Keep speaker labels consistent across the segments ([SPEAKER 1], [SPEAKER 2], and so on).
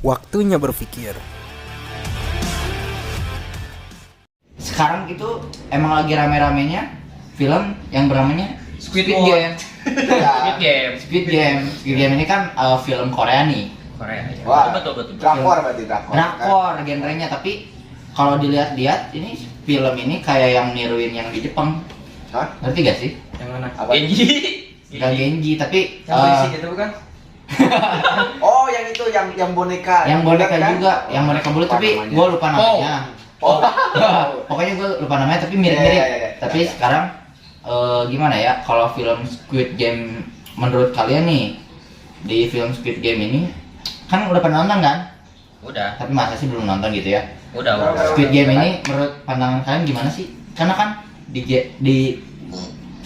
[SPEAKER 1] Waktunya berpikir.
[SPEAKER 2] Sekarang itu emang lagi rame-ramenya film yang bernamanya
[SPEAKER 3] Squid
[SPEAKER 2] Game.
[SPEAKER 3] Squid Game.
[SPEAKER 2] Squid Game ini kan film Korea nih.
[SPEAKER 3] Korea. Ya.
[SPEAKER 4] Wah,
[SPEAKER 3] Betul.
[SPEAKER 4] Drakor berarti drakor.
[SPEAKER 2] Drakor genrenya, tapi kalau dilihat-lihat ini film ini kayak yang niruin yang di Jepang.
[SPEAKER 4] Hah?
[SPEAKER 2] Ngerti gak sih?
[SPEAKER 3] Yang mana?
[SPEAKER 4] Apa?
[SPEAKER 3] Genji.
[SPEAKER 2] Gak Genji, tapi
[SPEAKER 3] Yang berisik itu bukan?
[SPEAKER 4] Oh, yang itu yang boneka.
[SPEAKER 2] yang boneka
[SPEAKER 4] kan?
[SPEAKER 2] juga, yang boneka bulat,
[SPEAKER 4] Lupa
[SPEAKER 2] tapi
[SPEAKER 4] namanya.
[SPEAKER 2] gue lupa namanya.
[SPEAKER 4] Oh.
[SPEAKER 2] Pokoknya gue lupa namanya, tapi mirip-mirip.
[SPEAKER 4] Iya.
[SPEAKER 2] Tapi sekarang gimana ya? Kalau film Squid Game menurut kalian nih, di film Squid Game ini kan udah pernah nonton kan?
[SPEAKER 3] Udah.
[SPEAKER 2] Tapi masa sih belum nonton gitu ya?
[SPEAKER 3] Udah.
[SPEAKER 2] Squid Game ini menurut pandangan kalian gimana sih? Karena kan di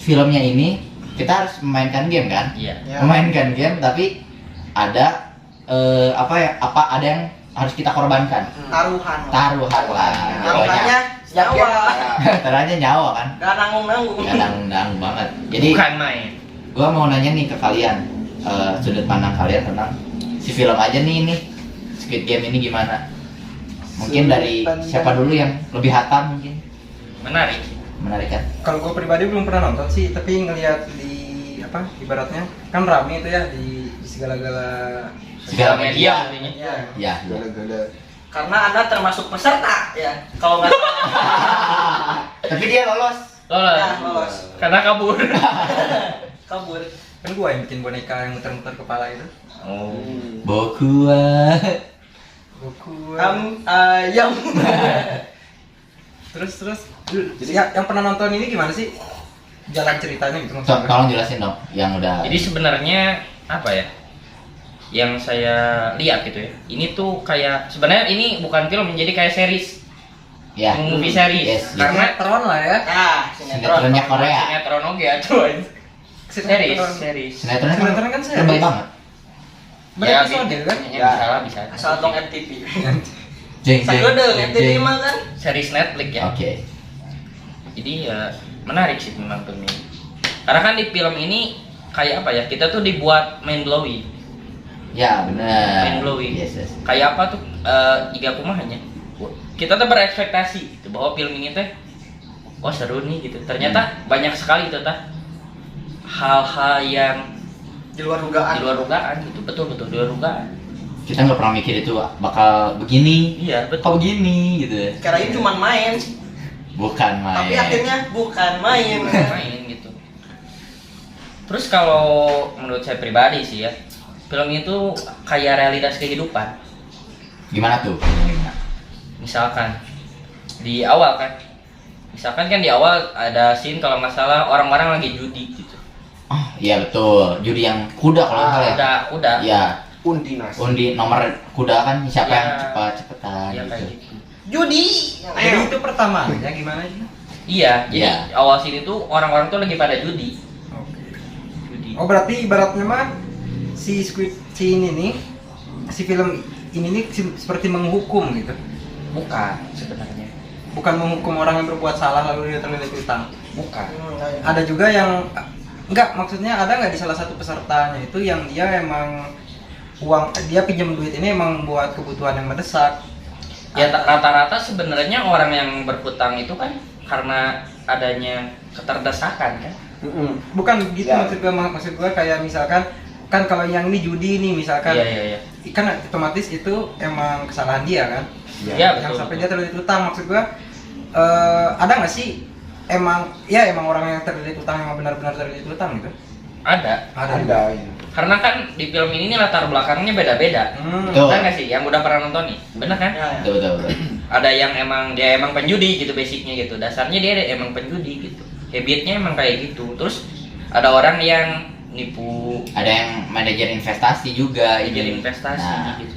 [SPEAKER 2] filmnya ini kita harus memainkan game kan?
[SPEAKER 3] Iya.
[SPEAKER 4] Ya.
[SPEAKER 2] Memainkan game, tapi ada ada yang harus kita korbankan.
[SPEAKER 5] Taruhan
[SPEAKER 2] Taruhan lah.
[SPEAKER 5] taruhannya nyawa
[SPEAKER 2] Taruhannya nyawa kan?
[SPEAKER 5] gak nanggung-nanggung
[SPEAKER 2] Ya nanggung banget. Jadi
[SPEAKER 3] Bukan main.
[SPEAKER 2] gua mau nanya nih ke kalian, sudut pandang kalian tentang si film aja nih Squid Game ini gimana? Mungkin
[SPEAKER 4] Sudut
[SPEAKER 2] dari
[SPEAKER 4] pandang.
[SPEAKER 2] siapa dulu yang lebih hatam mungkin?
[SPEAKER 3] Menarik.
[SPEAKER 2] Menarik kan?
[SPEAKER 6] Kalau gue pribadi belum pernah nonton sih, tapi ngelihat di ibaratnya kan rame itu ya di segala-gala
[SPEAKER 2] Segala media.
[SPEAKER 3] intinya.
[SPEAKER 6] ya.
[SPEAKER 2] Ya.
[SPEAKER 4] Gala-gala.
[SPEAKER 5] karena anda termasuk peserta ya kalau nggak salah
[SPEAKER 2] Tapi dia lolos.
[SPEAKER 5] ya lolos
[SPEAKER 3] Karena kabur.
[SPEAKER 5] kabur
[SPEAKER 6] Kan gue yang bikin boneka yang muter-muter kepala itu.
[SPEAKER 3] Oh.
[SPEAKER 2] Boku wa.
[SPEAKER 6] Goku.
[SPEAKER 5] ayam
[SPEAKER 6] Terus jadi yang pernah nonton ini gimana sih? Jalan ceritanya gitu maksudnya.
[SPEAKER 2] Tolong jelasin dong yang udah.
[SPEAKER 3] Jadi sebenarnya apa ya? Yang saya lihat gitu ya. Ini tuh kayak sebenarnya ini bukan film, jadi kayak series.
[SPEAKER 2] Ya.
[SPEAKER 3] Movie series.
[SPEAKER 2] Yes,
[SPEAKER 3] Karena
[SPEAKER 6] Sinetron lah ya.
[SPEAKER 5] ya sinetron
[SPEAKER 2] Sinetronnya Korea.
[SPEAKER 3] sinetron oke cuy. Series.
[SPEAKER 2] Sinetronnya
[SPEAKER 6] Sinetron kan series.
[SPEAKER 2] terbaik banget.
[SPEAKER 6] Berepisode kan?
[SPEAKER 3] Ya, bisa lah, bisa.
[SPEAKER 5] asal dong MTV
[SPEAKER 2] Jeng
[SPEAKER 5] Sayode MTV mah kan
[SPEAKER 3] Series Netflix ya.
[SPEAKER 2] Oke.
[SPEAKER 3] Jadi ya menarik sih memang film ini. Karena kan di film ini kayak apa ya? Kita tuh dibuat mind blowing.
[SPEAKER 2] Ya benar.
[SPEAKER 3] Mind blowing.
[SPEAKER 2] Yes.
[SPEAKER 3] Kayak apa tuh? Tiga kumahannya. Kita tuh berekspektasi gitu, bahwa film ini teh oh seru nih gitu. Ternyata banyak sekali tuh hal-hal yang
[SPEAKER 5] di luar dugaan
[SPEAKER 3] di luar dugaan gitu. Betul di luar dugaan.
[SPEAKER 2] Kita nggak pernah mikir itu bakal begini.
[SPEAKER 3] Iya
[SPEAKER 2] Kok
[SPEAKER 3] betul.
[SPEAKER 2] begini gitu.
[SPEAKER 5] kirain cuma main
[SPEAKER 2] Bukan main.
[SPEAKER 5] tapi akhirnya bukan main
[SPEAKER 3] Main gitu. Terus kalau menurut saya pribadi sih ya, film itu kayak realitas kehidupan.
[SPEAKER 2] Gimana tuh? Gimana?
[SPEAKER 3] Misalkan di awal kan, di awal ada scene kalau nggak salah orang-orang lagi judi gitu.
[SPEAKER 2] Oh iya betul. Judi yang kuda kalau nggak salah ya.
[SPEAKER 3] Udah.
[SPEAKER 2] Iya.
[SPEAKER 4] Undi nasi.
[SPEAKER 2] Undi nomor kuda kan siapa
[SPEAKER 3] Ya.
[SPEAKER 2] yang cepat-cepatan
[SPEAKER 3] Iya
[SPEAKER 2] gitu.
[SPEAKER 3] kayak gitu.
[SPEAKER 5] judi
[SPEAKER 6] Jadi itu pertamanya gimana sih?
[SPEAKER 3] Iya, jadi
[SPEAKER 2] Iya.
[SPEAKER 3] awal scene itu orang-orang tuh lagi pada judi.
[SPEAKER 6] Oke.
[SPEAKER 3] Judi.
[SPEAKER 6] Oh berarti ibaratnya mah si ini nih, si film ini nih seperti menghukum gitu.
[SPEAKER 3] Bukan sebenarnya.
[SPEAKER 6] Bukan menghukum orang yang berbuat salah lalu dia terlilit utang.
[SPEAKER 3] Bukan.
[SPEAKER 6] Ada juga yang enggak, maksudnya ada nggak di salah satu pesertanya itu yang dia emang dia pinjam duit ini emang buat kebutuhan yang mendesak.
[SPEAKER 3] Ya rata-rata sebenarnya orang yang berhutang itu kan karena adanya keterdesakan kan.
[SPEAKER 6] Bukan gitu
[SPEAKER 4] Ya.
[SPEAKER 6] maksud gua kayak misalkan kan kalau yang ini judi nih misalkan,
[SPEAKER 3] Iya.
[SPEAKER 6] kan otomatis itu emang kesalahan dia kan.
[SPEAKER 3] Iya
[SPEAKER 6] Yang
[SPEAKER 3] betul.
[SPEAKER 6] sampai dia terlilit utang, maksud gua ada nggak sih emang orang yang terlilit utang emang benar-benar terlilit utang gitu?
[SPEAKER 3] Ada.
[SPEAKER 4] Ada. Iya.
[SPEAKER 3] Karena kan di film ini nih latar belakangnya beda-beda.
[SPEAKER 2] Betul.
[SPEAKER 3] Benar nggak sih? Yang udah pernah nonton nih, bener kan?
[SPEAKER 5] ya.
[SPEAKER 2] Betul.
[SPEAKER 3] Ada yang dia emang penjudi gitu basicnya gitu. Dasarnya dia emang penjudi gitu. Habitnya emang kayak gitu. Terus ada orang yang nipu,
[SPEAKER 2] Ada yang manajer investasi juga.
[SPEAKER 3] jadi
[SPEAKER 2] ini.
[SPEAKER 3] investasi
[SPEAKER 2] Nah,
[SPEAKER 3] gitu.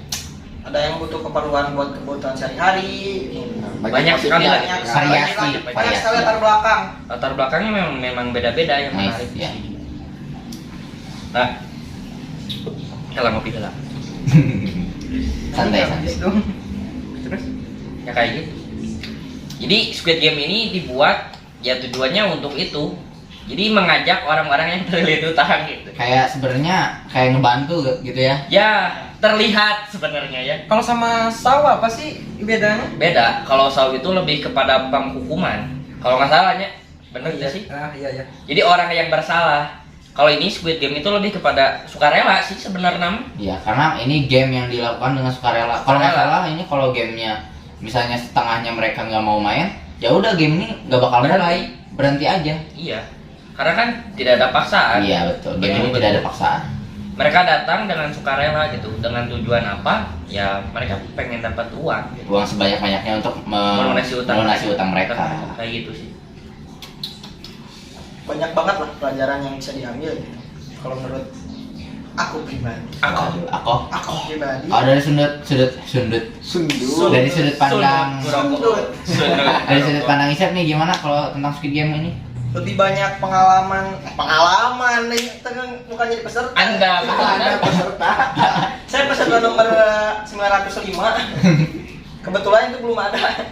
[SPEAKER 5] ada yang butuh keperluan buat kebutuhan sehari-hari
[SPEAKER 3] Banyak sekali lah.
[SPEAKER 5] banyak
[SPEAKER 2] Variasi.
[SPEAKER 5] banyak sekali latar belakang
[SPEAKER 3] Latar belakangnya memang beda-beda yang
[SPEAKER 2] Nice,
[SPEAKER 3] menarik.
[SPEAKER 2] ya.
[SPEAKER 3] Nah, kalau ngopi lah.
[SPEAKER 2] santai.
[SPEAKER 6] Itu. Terus
[SPEAKER 3] Ya kayak gitu. Jadi Squid Game ini dibuat ya tujuannya untuk itu, Jadi mengajak orang-orang yang terlilit utang gitu.
[SPEAKER 2] Kayak sebenarnya kayak ngebantu gitu ya.
[SPEAKER 3] Ya, terlihat sebenarnya ya.
[SPEAKER 6] Kalau sama sawah apa sih bedanya?
[SPEAKER 3] Beda, kalau saw itu lebih kepada penghukuman. Kalau nggak salahnya, bener nggak sih?
[SPEAKER 6] Ah, iya.
[SPEAKER 3] Jadi orang yang bersalah. Kalau ini Squid Game itu lebih kepada sukarela sih sebenarnya.
[SPEAKER 2] Iya, karena ini game yang dilakukan dengan sukarela. Kalau nggak
[SPEAKER 3] Sukarela.
[SPEAKER 2] salah ini kalau gamenya misalnya setengahnya mereka nggak mau main, ya udah game ini nggak bakal mulai, berhenti aja.
[SPEAKER 3] Iya, karena kan tidak ada paksaan.
[SPEAKER 2] Iya betul, game ini tidak ada paksaan.
[SPEAKER 3] Mereka datang dengan sukarela gitu, dengan tujuan apa? Ya mereka pengen dapat uang. Gitu.
[SPEAKER 2] Uang sebanyak-banyaknya untuk melunasi utang mereka.
[SPEAKER 3] Kayak gitu sih.
[SPEAKER 5] Banyak banget lah pelajaran yang bisa diambil gitu. Kalau menurut aku pribadi.
[SPEAKER 2] Aku
[SPEAKER 5] Pribadi.
[SPEAKER 2] kalau dari sudut
[SPEAKER 5] Sundul.
[SPEAKER 2] dari sudut pandang
[SPEAKER 5] Sundul.
[SPEAKER 2] dari sudut pandang Isyap nih gimana kalau tentang Squid Game ini?
[SPEAKER 5] Lebih banyak pengalaman nih bukan jadi peserta.
[SPEAKER 3] Anda
[SPEAKER 5] peserta. Saya peserta nomor 905. Kebetulan itu belum ada.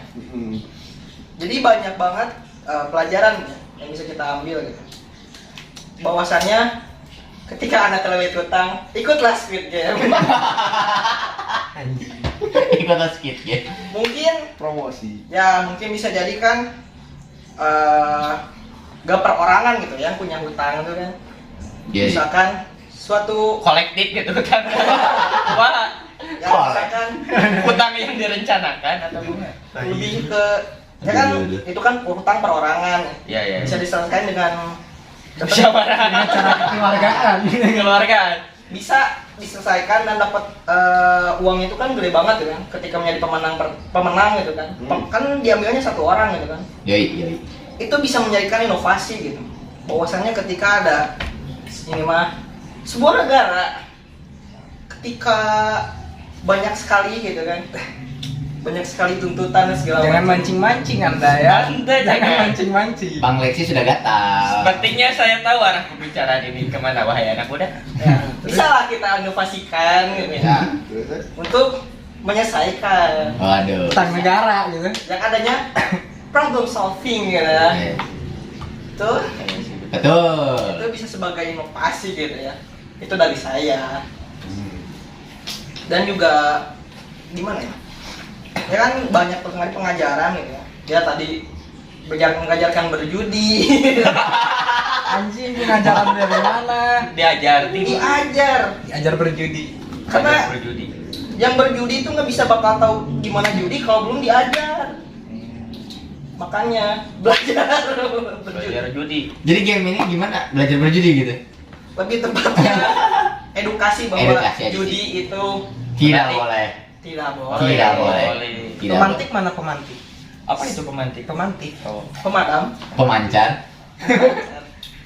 [SPEAKER 5] Jadi banyak banget pelajaran yang bisa kita ambil gitu. Bahwasannya ketika Anda terlilit utang, ikutlah Squid Game.
[SPEAKER 2] Ikutlah Squid Game.
[SPEAKER 5] Mungkin
[SPEAKER 4] Promosi.
[SPEAKER 5] ya mungkin bisa jadi kan gak perorangan gitu yang punya hutang itu kan.
[SPEAKER 2] Jadi
[SPEAKER 5] Misalkan suatu
[SPEAKER 3] kolektif gitu kan. Wah,
[SPEAKER 5] ya misalkan
[SPEAKER 3] hutang yang direncanakan atau bukan?
[SPEAKER 5] lebih ke ya kan
[SPEAKER 2] Aduh.
[SPEAKER 5] itu kan hutang perorangan
[SPEAKER 3] Iya, iya.
[SPEAKER 5] bisa diselesaikan dengan
[SPEAKER 3] Musyawarah
[SPEAKER 6] Kekeluargaan.
[SPEAKER 3] keluargaan.
[SPEAKER 5] bisa diselesaikan dan dapat uang itu kan gede banget gitu kan ketika menjadi pemenang gitu kan. Kan diambilnya satu orang gitu kan.
[SPEAKER 2] yoi.
[SPEAKER 5] Itu bisa menjadikan inovasi gitu. Bahwasannya ketika ada ini mah sebuah negara ketika banyak sekali gitu kan. Banyak sekali tuntutan dan segala
[SPEAKER 6] Jangan
[SPEAKER 5] macam.
[SPEAKER 6] mancing-mancing Anda ya.
[SPEAKER 3] Anda
[SPEAKER 6] Jangan
[SPEAKER 3] jangan.
[SPEAKER 6] mancing-mancing.
[SPEAKER 2] Bang Lexi sudah gatal.
[SPEAKER 3] Sepertinya saya tahu arah pembicaraan ini kemana, wahai anak muda.
[SPEAKER 5] Ya, bisa lah kita inovasikan gitu ya. Untuk menyelesaikan
[SPEAKER 2] Waduh.
[SPEAKER 6] Utang negara gitu.
[SPEAKER 5] yang adanya problem solving gitu ya. Itu
[SPEAKER 2] Betul.
[SPEAKER 5] bisa sebagai inovasi gitu ya. Itu dari saya. Dan juga gimana ya? Ya kan banyak pengajaran gitu ya. Dia tadi mengajarkan berjudi.
[SPEAKER 6] Anjing pengajaran dari mana?
[SPEAKER 3] Diajar
[SPEAKER 5] Diajar.
[SPEAKER 6] Diajar berjudi.
[SPEAKER 5] Karena
[SPEAKER 3] berjudi.
[SPEAKER 5] yang berjudi itu nggak bisa bakal tahu gimana judi kalau belum diajar. Makanya belajar
[SPEAKER 3] Belajar
[SPEAKER 5] berjudi.
[SPEAKER 3] judi.
[SPEAKER 2] Jadi game ini gimana? Belajar berjudi gitu?
[SPEAKER 5] Lebih tepatnya edukasi bahwa
[SPEAKER 2] Edukasi.
[SPEAKER 5] judi itu
[SPEAKER 2] Tidak
[SPEAKER 3] Berarti-
[SPEAKER 2] boleh.
[SPEAKER 5] tidak boleh.
[SPEAKER 2] Tidak boleh. Tidak
[SPEAKER 6] Pemantik mana pemantik?
[SPEAKER 3] Apa itu pemantik?
[SPEAKER 6] Pemantik.
[SPEAKER 3] Oh.
[SPEAKER 5] Pemadam.
[SPEAKER 2] Pemancar.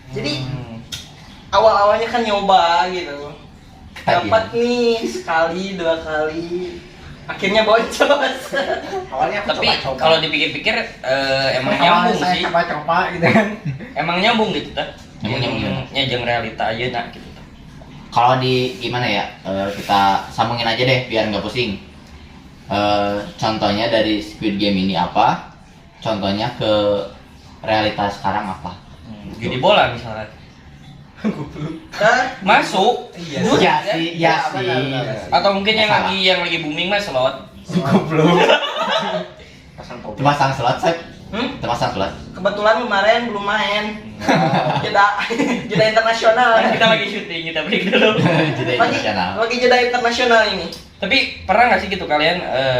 [SPEAKER 5] Jadi awal-awalnya kan nyoba gitu. Dapat nih sekali, 2 kali. Akhirnya boncos.
[SPEAKER 4] Awalnya aku
[SPEAKER 3] Tapi
[SPEAKER 4] coba-coba.
[SPEAKER 3] kalau dipikir-pikir emang nyambung
[SPEAKER 6] saya
[SPEAKER 3] sih.
[SPEAKER 6] coba-coba gitu kan.
[SPEAKER 3] Emang nyambung gitu ta.
[SPEAKER 2] Emang nyambung.
[SPEAKER 3] Nyajeng realita aja nak gitu.
[SPEAKER 2] Kalau di gimana ya? Kita sambungin aja deh biar nggak pusing. Contohnya dari Squid Game ini apa? Contohnya ke realitas sekarang apa?
[SPEAKER 3] Judi bola misalnya.
[SPEAKER 5] Dan
[SPEAKER 3] Masuk.
[SPEAKER 2] Ya sih, ya sih.
[SPEAKER 3] Atau mungkin
[SPEAKER 2] Salah.
[SPEAKER 3] yang lagi booming mah slot.
[SPEAKER 4] Pasang topi.
[SPEAKER 2] Termasang slot, Sep.
[SPEAKER 5] Hmm?
[SPEAKER 2] Termasang slot.
[SPEAKER 5] Kebetulan kemarin belum main. Jeda internasional.
[SPEAKER 3] Kita lagi syuting, kita break dulu.
[SPEAKER 2] Jadi
[SPEAKER 5] Lagi,
[SPEAKER 2] internasional.
[SPEAKER 5] lagi jeda internasional ini.
[SPEAKER 3] Tapi pernah nggak sih gitu kalian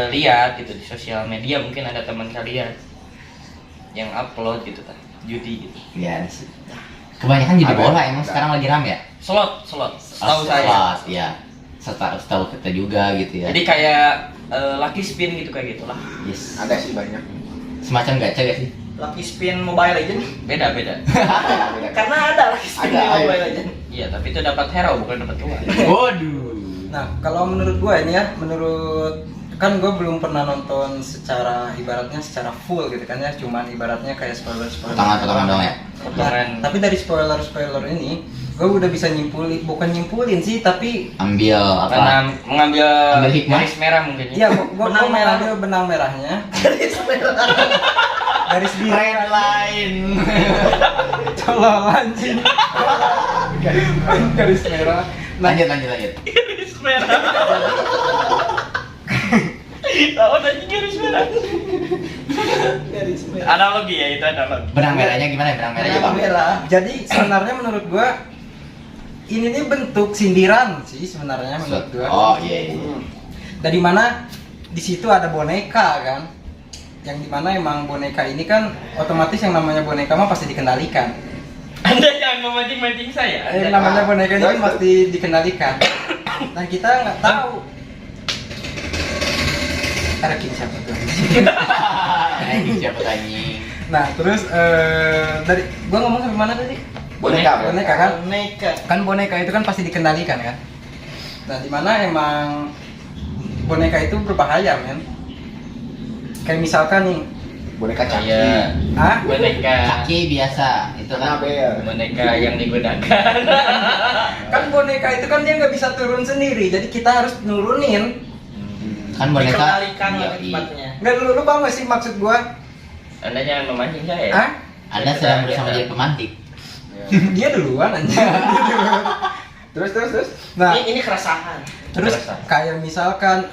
[SPEAKER 3] lihat gitu di sosial media mungkin ada teman kalian yang upload gitu kan judi gitu.
[SPEAKER 2] Iya sih. Kebanyakan jadi
[SPEAKER 4] Ada.
[SPEAKER 2] bola emang sekarang lagi rame ya?
[SPEAKER 3] Slot. Setahu
[SPEAKER 2] Oh,
[SPEAKER 3] saya.
[SPEAKER 2] slot, ya. Setahu kita juga gitu ya.
[SPEAKER 3] Jadi kayak lucky spin gitu kayak gitulah.
[SPEAKER 2] Yes.
[SPEAKER 4] Ada sih banyak.
[SPEAKER 2] Semacam gacha gak sih?
[SPEAKER 5] Lucky Spin Mobile Legend.
[SPEAKER 3] Beda.
[SPEAKER 5] Karena ada Lucky Spin
[SPEAKER 4] Ada,
[SPEAKER 5] di Mobile
[SPEAKER 4] ayo.
[SPEAKER 5] Legend.
[SPEAKER 3] Iya, tapi itu dapat hero bukan dapat uang.
[SPEAKER 2] Waduh.
[SPEAKER 6] Nah, kalau menurut gua ini ya, menurut kan gua belum pernah nonton secara ibaratnya secara full gitu kan ya, cuman ibaratnya kayak spoiler-spoiler.
[SPEAKER 2] Potongan-potongan doang ya?
[SPEAKER 3] Potongan.
[SPEAKER 6] Nah, tapi dari spoiler-spoiler ini, gua udah bisa bukan nyimpulin sih, tapi
[SPEAKER 2] Ambil apa?
[SPEAKER 3] Karena mengambil
[SPEAKER 2] Ambil hikmah.
[SPEAKER 3] garis merah mungkin
[SPEAKER 6] ya
[SPEAKER 3] ya.
[SPEAKER 6] gua
[SPEAKER 5] Benang merah.
[SPEAKER 6] mengambil benang merahnya.
[SPEAKER 5] Garis merah.
[SPEAKER 6] garis biru
[SPEAKER 2] Red line.
[SPEAKER 6] tolol anjing. Garis merah.
[SPEAKER 2] Lanjut.
[SPEAKER 3] Garis merah. Tahu aja garis merah.
[SPEAKER 5] Garis merah.
[SPEAKER 3] Analogi ya, itu analogi.
[SPEAKER 2] Benang merahnya gimana ya? Benang merahnya
[SPEAKER 5] Benang
[SPEAKER 2] Bang?
[SPEAKER 5] merah.
[SPEAKER 6] Jadi sebenarnya menurut gua ini nih bentuk sindiran sih sebenarnya menurut gua.
[SPEAKER 2] Oh iya.
[SPEAKER 6] Dari mana di situ ada boneka kan, yang dimana emang boneka ini kan otomatis yang namanya boneka mah pasti dikendalikan.
[SPEAKER 3] Anda jangan memancing-mancing saya.
[SPEAKER 6] Yang namanya boneka ini kan pasti dikendalikan. Nah kita nggak tahu. Ada kim siapa tuh?
[SPEAKER 2] Anjing siapa anjing?
[SPEAKER 6] Nah terus dari gua ngomong sampai mana tadi?
[SPEAKER 2] Boneka.
[SPEAKER 6] Boneka kan?
[SPEAKER 5] Boneka.
[SPEAKER 6] Kan boneka itu kan pasti dikendalikan kan. Nah dimana emang boneka itu berbahaya men. Kayak misalkan nih,
[SPEAKER 4] Boneka caki.
[SPEAKER 3] Iya.
[SPEAKER 6] ah
[SPEAKER 3] Boneka.
[SPEAKER 2] Kaki biasa itu kan.
[SPEAKER 4] Anabel.
[SPEAKER 3] Boneka yang digunakan.
[SPEAKER 6] kan boneka itu kan dia nggak bisa turun sendiri, jadi kita harus nurunin.
[SPEAKER 2] Kan boneka.
[SPEAKER 5] Dikendalikan
[SPEAKER 2] Iya,
[SPEAKER 5] lebih tepatnya.
[SPEAKER 6] Nggak lu paham nggak sih maksud gua?
[SPEAKER 3] Anda jangan memancing saya.
[SPEAKER 6] Ah?
[SPEAKER 2] Anda sedang berusaha menjadi pemantik.
[SPEAKER 6] Dia duluan anjing.
[SPEAKER 4] Terus.
[SPEAKER 6] Nah,
[SPEAKER 5] Ini keresahan.
[SPEAKER 6] terus kayak misalkan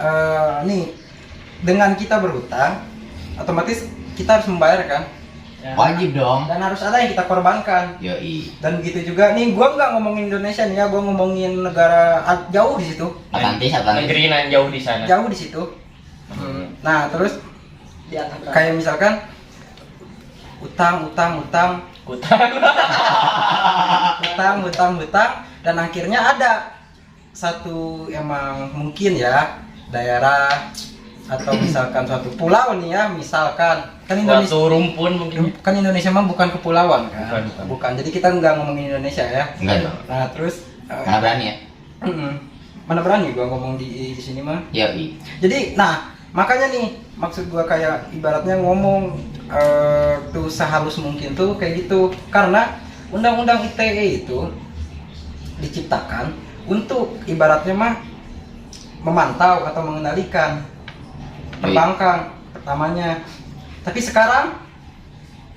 [SPEAKER 6] nih dengan kita berhutang, otomatis kita harus membayar kan?
[SPEAKER 5] Ya.
[SPEAKER 2] Wajib dong.
[SPEAKER 6] Dan harus ada yang kita korbankan.
[SPEAKER 2] Yoi.
[SPEAKER 6] Dan begitu juga nih, gua nggak ngomongin Indonesia nih ya, gua ngomongin negara jauh di situ,
[SPEAKER 2] Atlantis.
[SPEAKER 3] Negeri nan jauh di sana.
[SPEAKER 6] jauh di situ. Nah terus
[SPEAKER 5] Di atas berapa?
[SPEAKER 6] kayak misalkan utang, dan akhirnya ada satu emang mungkin ya daerah atau misalkan suatu pulau nih ya, misalkan kan Indonesia
[SPEAKER 3] Suatu rumpun mungkin.
[SPEAKER 6] kan Indonesia mah bukan kepulauan kan,
[SPEAKER 3] Bukan.
[SPEAKER 6] jadi kita nggak ngomongin Indonesia ya.
[SPEAKER 2] Enggak dong.
[SPEAKER 6] Nah terus
[SPEAKER 2] Karena berani ya.
[SPEAKER 6] mana berani gua ngomong di sini mah.
[SPEAKER 2] Yoi.
[SPEAKER 6] Jadi nah makanya nih maksud gua kayak ibaratnya ngomong tuh sehalus mungkin tuh kayak gitu, karena undang-undang ITE itu diciptakan untuk ibaratnya mah memantau atau mengendalikan perbankan pertamanya. Tapi sekarang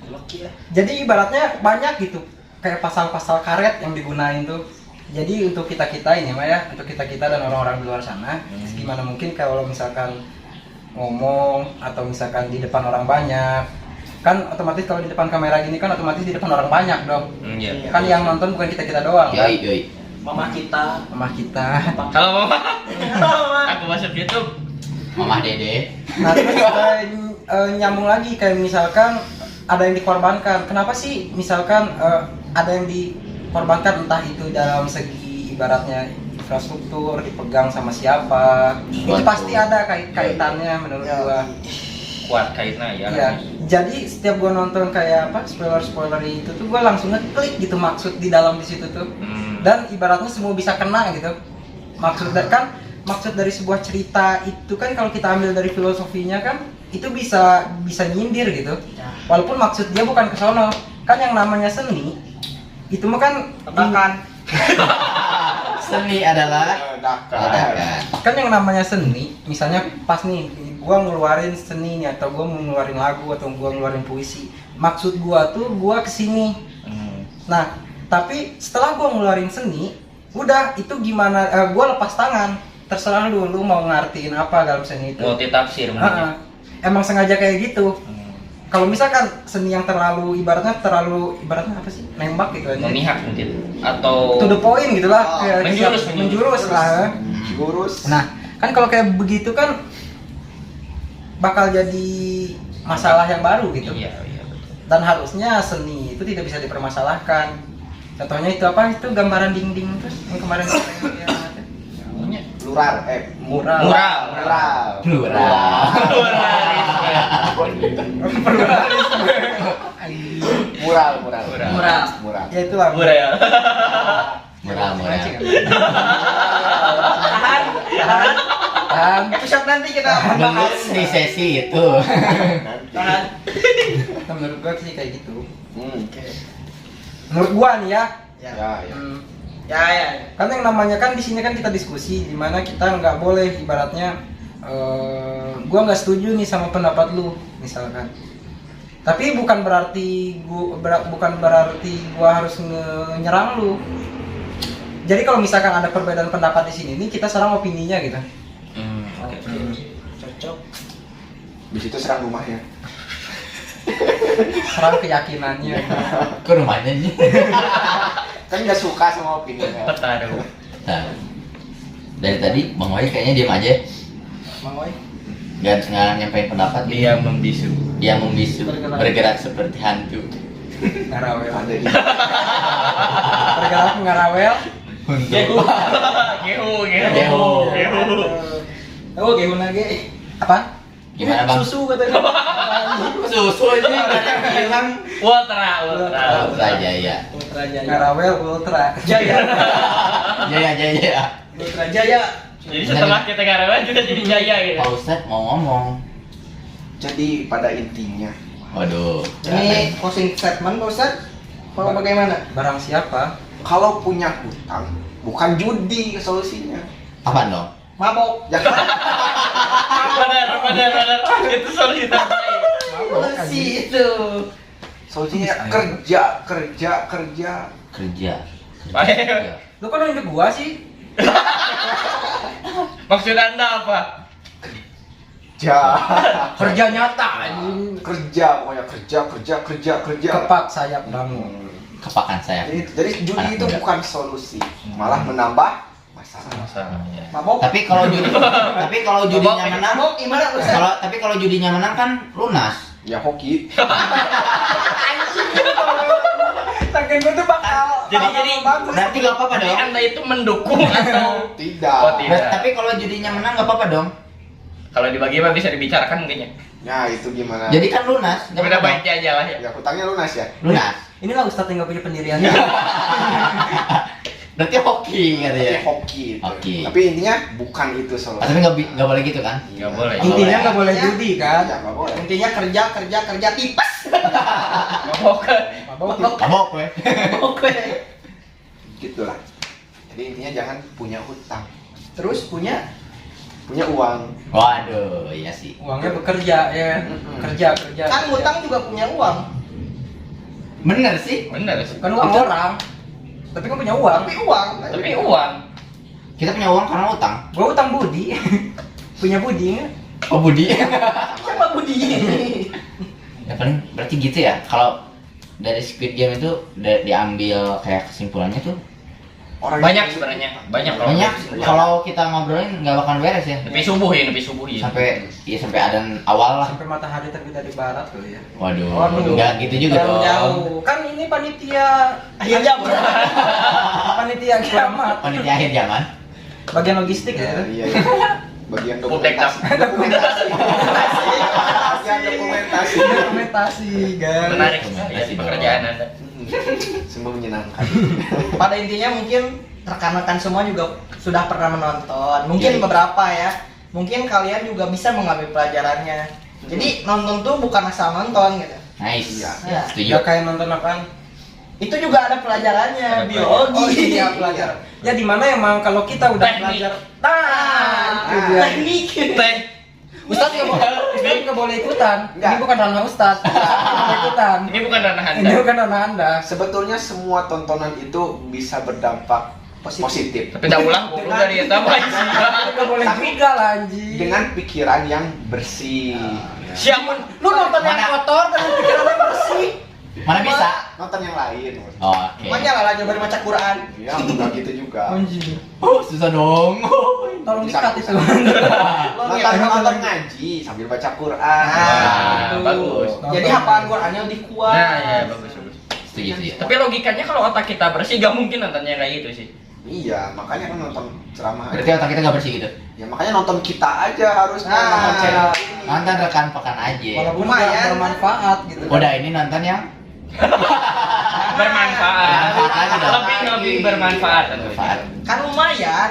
[SPEAKER 5] Gokil ya.
[SPEAKER 6] jadi ibaratnya banyak gitu kayak pasal-pasal karet yang digunain tuh. Jadi untuk kita-kita ini mah ya, untuk kita-kita dan orang-orang di luar sana, gimana mungkin kalau misalkan ngomong atau misalkan di depan orang banyak, kan otomatis kalau di depan kamera gini kan otomatis di depan orang banyak dong.
[SPEAKER 3] Iya.
[SPEAKER 6] Kan yang nonton bukan kita-kita doang kan?
[SPEAKER 2] Yoi.
[SPEAKER 5] Mama kita.
[SPEAKER 6] Sama kita.
[SPEAKER 3] Kalau mama, aku masuk YouTube.
[SPEAKER 2] Mamah Dede.
[SPEAKER 6] Nah terus nyambung lagi kayak misalkan ada yang dikorbankan. Kenapa sih misalkan ada yang dikorbankan, entah itu dalam segi ibaratnya infrastruktur dipegang sama siapa, itu pasti ada kaitannya menurut gua.
[SPEAKER 3] Kuat kaitnya ya.
[SPEAKER 6] Iya. Jadi setiap gua nonton kayak apa spoiler itu tuh gua langsung ngeklik gitu maksud di dalam di situ tuh. Dan ibaratnya semua bisa kena gitu. Maksud dari sebuah cerita itu kan kalau kita ambil dari filosofinya kan itu bisa nyindir gitu. Walaupun maksud dia bukan ke sono. Kan yang namanya seni itu mah kan
[SPEAKER 5] Tebakan.
[SPEAKER 2] Seni adalah ledakan.
[SPEAKER 6] kan yang namanya seni, misalnya pas nih gua ngeluarin seni nih atau gua mau ngeluarin lagu atau gua ngeluarin puisi. Maksud gua tuh gua kesini. Nah, tapi setelah gua ngeluarin seni, udah itu gimana gua lepas tangan. Terserah lu mau ngartiin apa dalam seni itu.
[SPEAKER 3] Multitafsir mungkin.
[SPEAKER 6] Emang sengaja kayak gitu. Kalau misalkan seni yang terlalu ibaratnya apa sih? Nembak gitu aja.
[SPEAKER 3] Memihak mungkin atau
[SPEAKER 6] To the point gitu lah. Kayak
[SPEAKER 3] menjurus
[SPEAKER 6] lah.
[SPEAKER 4] Gurus.
[SPEAKER 6] Nah, kan kalau kayak begitu kan bakal jadi masalah yang baru gitu.
[SPEAKER 3] Iya betul.
[SPEAKER 6] Dan harusnya seni itu tidak bisa dipermasalahkan. Contohnya itu apa? Itu gambaran dinding terus yang kemarin
[SPEAKER 4] Mural. Mural.
[SPEAKER 6] Ya itulah.
[SPEAKER 3] Murah ya.
[SPEAKER 2] Murah.
[SPEAKER 5] Tahan. Episode nanti kita bahas.
[SPEAKER 2] Di sesi itu.
[SPEAKER 5] Tahan.
[SPEAKER 6] Nah, menurut gua sih kayak gitu.
[SPEAKER 5] Oke.
[SPEAKER 6] Menurut gua nih ya.
[SPEAKER 5] Ya.
[SPEAKER 4] Ya.
[SPEAKER 6] Kan yang namanya kan di sini kan kita diskusi di mana kita nggak boleh ibaratnya gua nggak setuju nih sama pendapat lu misalkan. Tapi bukan berarti gua harus nyerang lu. Jadi kalau misalkan ada perbedaan pendapat di sini nih, kita serang opininya gitu.
[SPEAKER 3] Oke.
[SPEAKER 5] Cocok.
[SPEAKER 4] Di situ serang rumahnya.
[SPEAKER 6] Serang keyakinannya.
[SPEAKER 2] Ke rumahnya nih.
[SPEAKER 4] Kan nggak suka sama opininya.
[SPEAKER 3] Pertaruh.
[SPEAKER 2] Nah, dari tadi Bang Wai kayaknya diam aja.
[SPEAKER 5] Mang Oi.
[SPEAKER 2] Nggak nyampein pendapat.
[SPEAKER 3] Dia membisu.
[SPEAKER 2] Dia membisu, bergerak seperti hantu.
[SPEAKER 6] Ngarawel.
[SPEAKER 4] Ada ini.
[SPEAKER 6] Bergerak ngarawel.
[SPEAKER 3] Gehu. Gehu.
[SPEAKER 5] Oh, gehun lagi.
[SPEAKER 6] Apa?
[SPEAKER 2] Gimana Bang?
[SPEAKER 5] Susu katanya.
[SPEAKER 2] Susu ini nggak ada yang bilang.
[SPEAKER 3] Ultra.
[SPEAKER 2] Ultra Jaya.
[SPEAKER 5] Ultra Jaya.
[SPEAKER 6] Ngarawel ultra.
[SPEAKER 5] Jaya.
[SPEAKER 2] Jaya.
[SPEAKER 5] Ultra Jaya.
[SPEAKER 3] Jadi setelah kita karawan kita jadi jaya gitu.
[SPEAKER 2] Pak Ustadz mau ngomong.
[SPEAKER 4] Jadi pada intinya,
[SPEAKER 2] Waduh.
[SPEAKER 5] Ini closing statement Pak Ustaz. Kalau bagaimana?
[SPEAKER 6] Barang siapa?
[SPEAKER 4] kalau punya hutang bukan judi solusinya.
[SPEAKER 2] Apa dong?
[SPEAKER 5] Mabok.
[SPEAKER 4] Jangan
[SPEAKER 3] Benar. Itu solusi terbaik.
[SPEAKER 5] Solusi itu.
[SPEAKER 4] solusinya kerja.
[SPEAKER 2] Kerja.
[SPEAKER 3] Baik.
[SPEAKER 6] Lu kan nunjuk gua sih.
[SPEAKER 3] Maksud Anda apa?
[SPEAKER 6] Kerja nyata anjing.
[SPEAKER 4] Kerja pokoknya kerja.
[SPEAKER 6] Kepak sayap bangun.
[SPEAKER 2] Kepakan saya.
[SPEAKER 4] Jadi judi
[SPEAKER 2] Anak
[SPEAKER 4] itu
[SPEAKER 2] muda.
[SPEAKER 4] bukan solusi, malah menambah masalah.
[SPEAKER 3] Masalah ya.
[SPEAKER 5] Mabok.
[SPEAKER 2] Tapi kalau judinya menang,
[SPEAKER 5] Mabok gimana Pak Ustaz?
[SPEAKER 2] tapi kalau judinya menang kan lunas.
[SPEAKER 4] Ya hoki.
[SPEAKER 6] Tangan gua tuh bakal
[SPEAKER 3] Jadi
[SPEAKER 5] bagus.
[SPEAKER 2] Berarti nggak apa-apa
[SPEAKER 3] Jadi
[SPEAKER 2] dong.
[SPEAKER 3] Anda itu mendukung atau
[SPEAKER 4] Tidak.
[SPEAKER 3] Oh, tidak.
[SPEAKER 2] Tapi kalau judinya menang nggak apa-apa dong.
[SPEAKER 3] kalau dibagi mah bisa dibicarakan mungkin ya.
[SPEAKER 4] Ya itu gimana?
[SPEAKER 2] Jadi kan lunas. nggak
[SPEAKER 3] Udah
[SPEAKER 2] apa-apa
[SPEAKER 3] baiknya aja lah ya.
[SPEAKER 4] Ya hutangnya lunas ya.
[SPEAKER 2] dong. Lunas.
[SPEAKER 6] Inilah Ustadz yang gak punya pendirian.
[SPEAKER 2] Berarti hoki
[SPEAKER 4] Tapi
[SPEAKER 2] katanya.
[SPEAKER 4] hoki. Itu.
[SPEAKER 2] Hoki.
[SPEAKER 4] Tapi intinya bukan itu
[SPEAKER 2] Ah,
[SPEAKER 4] solusi.
[SPEAKER 2] tapi nggak boleh gitu kan?
[SPEAKER 3] Nggak boleh.
[SPEAKER 6] Intinya nggak boleh judi kan?
[SPEAKER 4] Ya nggak boleh.
[SPEAKER 5] Intinya kerja tipes.
[SPEAKER 3] Mabok.
[SPEAKER 6] Mabok.
[SPEAKER 2] Mabok we.
[SPEAKER 5] Oke.
[SPEAKER 4] Gitulah. Jadi intinya jangan punya hutang,
[SPEAKER 5] Terus punya
[SPEAKER 4] punya uang.
[SPEAKER 2] Waduh, iya sih.
[SPEAKER 6] Uangnya bekerja ya. Kerja.
[SPEAKER 5] kan ngutang juga punya uang.
[SPEAKER 2] Bener sih.
[SPEAKER 3] Benar sih.
[SPEAKER 6] Kan uang orang. Tapi kan punya uang.
[SPEAKER 5] Tapi uang.
[SPEAKER 3] Tapi uang.
[SPEAKER 2] Kita punya uang karena utang.
[SPEAKER 6] Gua utang budi. Punya budi nggak?
[SPEAKER 2] Oh Budi.
[SPEAKER 5] Siapa Budi?
[SPEAKER 2] Ya paling berarti gitu ya. Kalau dari Squid Game itu diambil kayak kesimpulannya tuh
[SPEAKER 4] Orang
[SPEAKER 3] Banyak
[SPEAKER 4] yang-
[SPEAKER 3] sebenarnya. Banyak kalau
[SPEAKER 2] banyak.
[SPEAKER 3] Ya.
[SPEAKER 2] Kalau kita ngobrolin nggak bakal beres ya.
[SPEAKER 3] Lebih subuhin.
[SPEAKER 2] Sampai adan awal lah.
[SPEAKER 6] Sampai matahari terbit dari barat kali ya.
[SPEAKER 2] Waduh,
[SPEAKER 6] Waduh.
[SPEAKER 2] nggak gitu juga
[SPEAKER 6] Terlalu
[SPEAKER 2] dong.
[SPEAKER 6] jauh. Kan ini panitia
[SPEAKER 5] Akhir jam.
[SPEAKER 6] panitia kiamat.
[SPEAKER 2] Panitia akhir zaman.
[SPEAKER 6] Bagian logistik
[SPEAKER 4] Ya,
[SPEAKER 6] ya.
[SPEAKER 4] iya. Bagian
[SPEAKER 3] Publik
[SPEAKER 4] dokumentasi. Bagian dokumentasi.
[SPEAKER 6] Dokumentasi, guys.
[SPEAKER 3] Menarik sekali ya di pekerjaan Anda.
[SPEAKER 4] Semua menyenangkan.
[SPEAKER 5] Pada intinya mungkin rekan-rekan semua juga sudah pernah menonton. Mungkin
[SPEAKER 2] Iya.
[SPEAKER 5] beberapa ya. Mungkin kalian juga bisa mengambil pelajarannya. Jadi nonton tuh bukan asal nonton gitu.
[SPEAKER 2] Nice.
[SPEAKER 4] Iya.
[SPEAKER 5] Ya.
[SPEAKER 2] Setuju.
[SPEAKER 6] Gak kayak nonton apaan?
[SPEAKER 5] Itu juga ada pelajarannya,
[SPEAKER 3] Ada
[SPEAKER 5] biologi.
[SPEAKER 6] Oh iya pelajar. Ya di mana emang kalau kita udah
[SPEAKER 3] Teknik.
[SPEAKER 6] belajar
[SPEAKER 5] Itu
[SPEAKER 6] dia.
[SPEAKER 5] teknik.
[SPEAKER 3] Teh.
[SPEAKER 6] Ustadz nggak boleh ikutan. Ini
[SPEAKER 4] Enggak.
[SPEAKER 6] bukan ranah Ustadz. Nggak boleh ikutan.
[SPEAKER 3] Ini bukan ranah
[SPEAKER 6] Ini
[SPEAKER 3] Anda.
[SPEAKER 6] bukan ranah Anda.
[SPEAKER 4] Sebetulnya semua tontonan itu bisa berdampak positif.
[SPEAKER 3] Tapi tak ulah goblok dari eta mah.
[SPEAKER 6] Nggak boleh juga lah anjing.
[SPEAKER 4] Dengan pikiran yang bersih.
[SPEAKER 3] Siamun.
[SPEAKER 6] Lu nonton yang
[SPEAKER 2] Mana?
[SPEAKER 6] kotor dengan pikiran yang bersih.
[SPEAKER 2] Mana bisa?
[SPEAKER 4] Nonton yang lain.
[SPEAKER 2] Oh, oke.
[SPEAKER 5] Makanya lah jawaban baca Quran.
[SPEAKER 4] Ya, enggak gitu juga.
[SPEAKER 6] Anjing.
[SPEAKER 2] Oh, susah dong.
[SPEAKER 6] Tolong
[SPEAKER 4] Bisa,
[SPEAKER 6] dikat
[SPEAKER 4] bisa.
[SPEAKER 6] itu.
[SPEAKER 4] Nonton ngaji sambil baca Quran.
[SPEAKER 3] Nah, bagus.
[SPEAKER 5] Jadi hafalan Qurannya lebih kuat.
[SPEAKER 3] Nah, ya bagus.
[SPEAKER 2] Setuju sih.
[SPEAKER 3] Tapi logikanya kalau otak kita bersih gak mungkin nontonnya kayak gitu sih.
[SPEAKER 4] Iya, makanya kan nonton ceramah.
[SPEAKER 2] Berarti otak kita nggak bersih gitu.
[SPEAKER 4] Ya makanya nonton kita aja harusnya
[SPEAKER 5] Nah.
[SPEAKER 4] nonton channel.
[SPEAKER 2] Nonton rekan pekan aja.
[SPEAKER 6] Walaupun
[SPEAKER 5] Lumayan.
[SPEAKER 6] nggak bermanfaat gitu.
[SPEAKER 2] Udah ini nonton yang
[SPEAKER 3] Bermanfaat. Lebih bermanfaat.
[SPEAKER 2] bermanfaat.
[SPEAKER 5] Kan lumayan.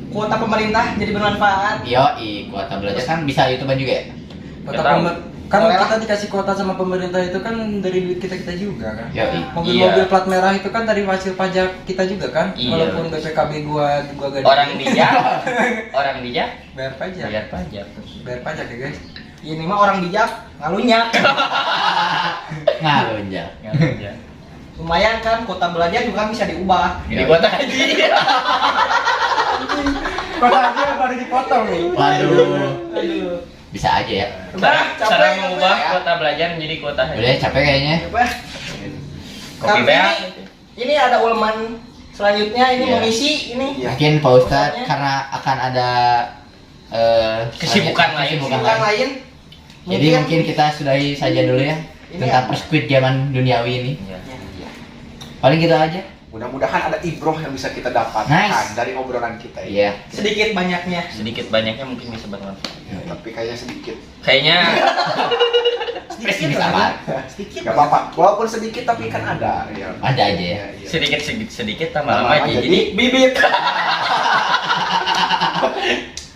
[SPEAKER 5] Kuota pemerintah jadi bermanfaat.
[SPEAKER 2] Yoi, kuota belajar kan bisa YouTubean juga ya?
[SPEAKER 6] Kota
[SPEAKER 3] Nggak tahu.
[SPEAKER 6] kan
[SPEAKER 5] Boleh
[SPEAKER 6] kita dikasih kuota sama pemerintah itu kan dari duit kita juga kan.
[SPEAKER 2] Yoi.
[SPEAKER 6] Mobil-mobil plat merah itu kan dari hasil pajak kita juga kan.
[SPEAKER 3] Iya.
[SPEAKER 6] Walaupun BPKB gua gak
[SPEAKER 3] Orang dia
[SPEAKER 6] bayar pajak.
[SPEAKER 3] bayar pajak.
[SPEAKER 6] Bayar pajak ya guys.
[SPEAKER 5] Ini mah orang bijak ngalunyak.
[SPEAKER 2] Ngalunjak.
[SPEAKER 3] Ya.
[SPEAKER 5] Lumayan kan kota belajar juga bisa diubah.
[SPEAKER 3] Di kota haji.
[SPEAKER 6] Kota aja baru dipotong nih.
[SPEAKER 2] Waduh.
[SPEAKER 5] Aduh.
[SPEAKER 2] Bisa aja ya.
[SPEAKER 5] Udah,
[SPEAKER 3] Cara
[SPEAKER 5] capek,
[SPEAKER 3] mengubah
[SPEAKER 5] capek.
[SPEAKER 3] kota belajar menjadi kota haji.
[SPEAKER 2] Udah capek kayaknya.
[SPEAKER 5] Capek.
[SPEAKER 3] Kopi
[SPEAKER 5] Tapi
[SPEAKER 3] beak.
[SPEAKER 5] ini ada ulman selanjutnya ini
[SPEAKER 2] Iya.
[SPEAKER 5] mengisi ini.
[SPEAKER 4] Iya.
[SPEAKER 2] Mungkin Pak Ustadz karena akan ada
[SPEAKER 3] Kesibukan lain.
[SPEAKER 2] kesibukan
[SPEAKER 5] Bukan
[SPEAKER 2] lain.
[SPEAKER 5] lain.
[SPEAKER 2] Jadi mungkin kita sudahi saja dulu ya
[SPEAKER 5] Ini
[SPEAKER 2] tentang
[SPEAKER 5] apa?
[SPEAKER 2] Squid Zaman duniawi ini.
[SPEAKER 3] Iya.
[SPEAKER 2] Paling gitu aja.
[SPEAKER 4] Mudah-mudahan ada ibroh yang bisa kita dapatkan
[SPEAKER 2] Nice.
[SPEAKER 4] dari obrolan kita ini.
[SPEAKER 2] Iya.
[SPEAKER 5] sedikit banyaknya.
[SPEAKER 3] Sedikit banyaknya mungkin bisa bermanfaat.
[SPEAKER 4] Tapi kayaknya sedikit.
[SPEAKER 3] Kayaknya
[SPEAKER 2] Pesimis amat.
[SPEAKER 5] Sedikit.
[SPEAKER 4] Gak apa-apa. Walaupun sedikit tapi kan ada. Ya.
[SPEAKER 2] Ada aja ya.
[SPEAKER 4] Iya.
[SPEAKER 3] sedikit
[SPEAKER 4] Lama-lama
[SPEAKER 3] lama-lama
[SPEAKER 4] jadi
[SPEAKER 5] Bibit.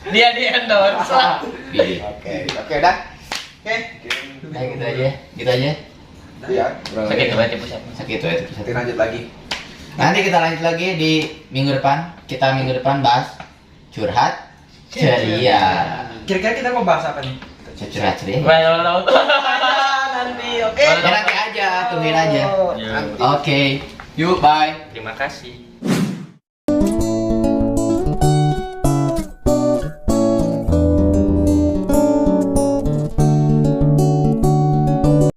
[SPEAKER 3] dia di endorse.
[SPEAKER 2] Pilih.
[SPEAKER 4] Oke, dah.
[SPEAKER 5] Oke.
[SPEAKER 2] Nah gitu aja. Gitu aja.
[SPEAKER 4] Ya,
[SPEAKER 3] Sakit berarti pusat.
[SPEAKER 2] Sakit tuh itu.
[SPEAKER 4] Nanti lanjut lagi.
[SPEAKER 2] Nanti kita lanjut lagi di minggu depan. Kita minggu depan bahas curhat ceria.
[SPEAKER 6] Kira-kira kita mau bahas apa nih?
[SPEAKER 2] Curhat ceria.
[SPEAKER 3] Well,
[SPEAKER 5] Nanti oke.
[SPEAKER 2] Ya nanti aja, tungguin aja.
[SPEAKER 3] Ya.
[SPEAKER 2] Oke. Yuk, bye.
[SPEAKER 3] Terima kasih.